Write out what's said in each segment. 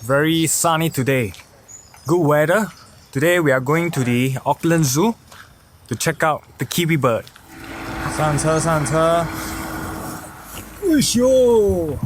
Very sunny today. Good weather. Today we are going to the Auckland Zoo to check out the Kiwi Bird. 上车上车。哎呦！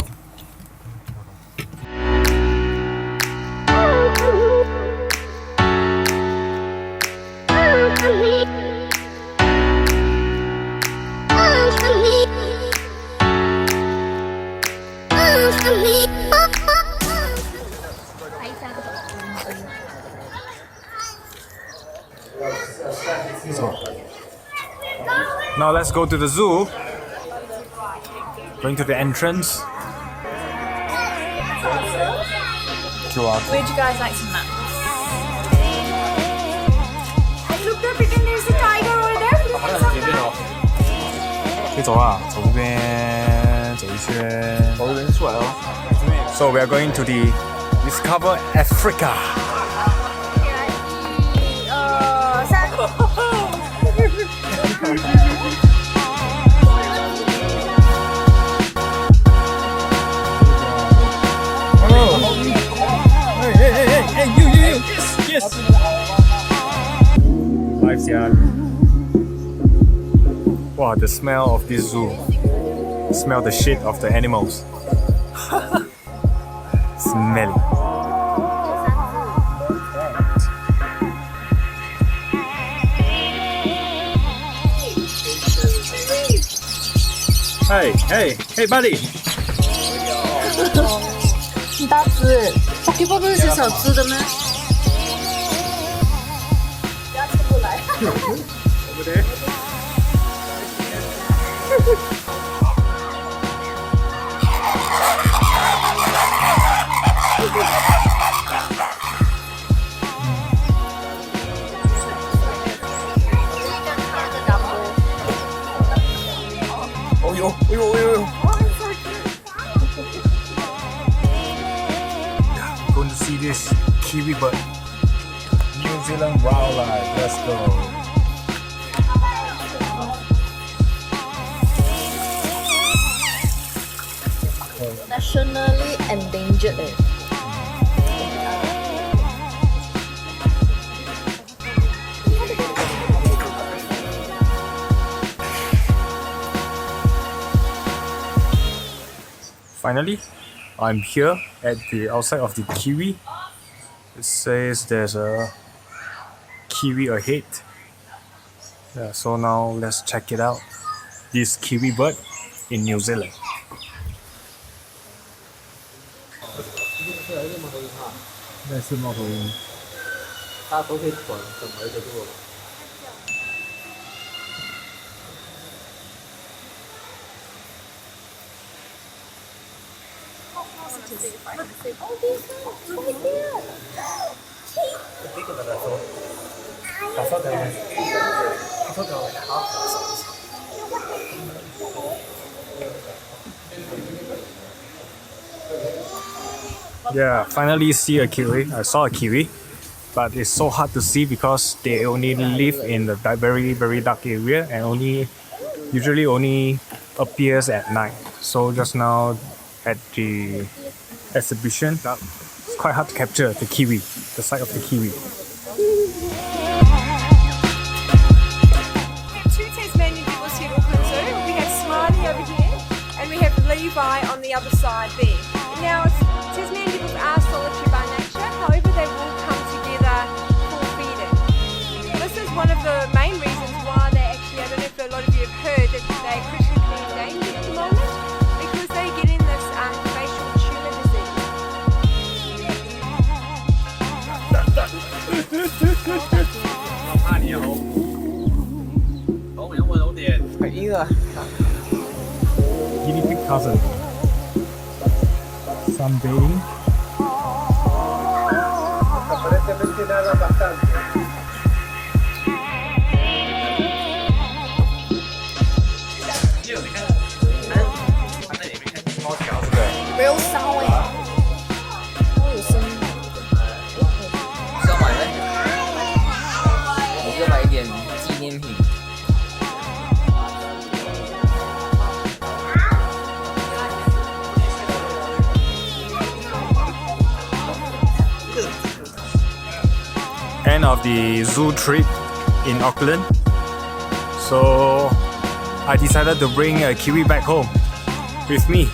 Now let's go to the zoo. Going to the entrance. Where'd you guys like some maps? Look, there, freaking there's a tiger over there. 可以走啊，走这边，走一圈，走这边出来了。So we are going to the Discover Africa. Hey, you, yes. Live yard. Wow, the smell of this zoo. Smell the shit of the animals. Smelly. Hey, buddy. 很大只 ，Pokeball 不是写小只的吗？不要出来。Over there. Oh yo. Going to see this Kiwi Bird. New Zealand wildlife. Let's go. Nationally endangered. Finally, I'm here at the outside of the Kiwi. It says there's a Kiwi ahead. Yeah, so now let's check it out. This Kiwi Bird in New Zealand. Yeah, finally see a kiwi. I saw a kiwi, but it's so hard to see because they only live in the very dark area and usually only appears at night. So just now at the exhibition, it's quite hard to capture the kiwi, the sight of the kiwi. We have two Tasmanian devils here at Auckland Zoo. We have Smiley over here and we have Levi on the other side there. Now, Tasmanian devils are solitary by nature, however they will come together for feeding. This is one of the main reasons why they actually, I don't know if a lot of you have heard, that they're critically endangered at the moment, because they get in this facial tumour disease. 怕你好，好人揾好啲，係啊。 Guinea pig cousin. Sunbathing. Aparentemente nada bastante. end of the zoo trip in Auckland. So I decided to bring a kiwi back home with me.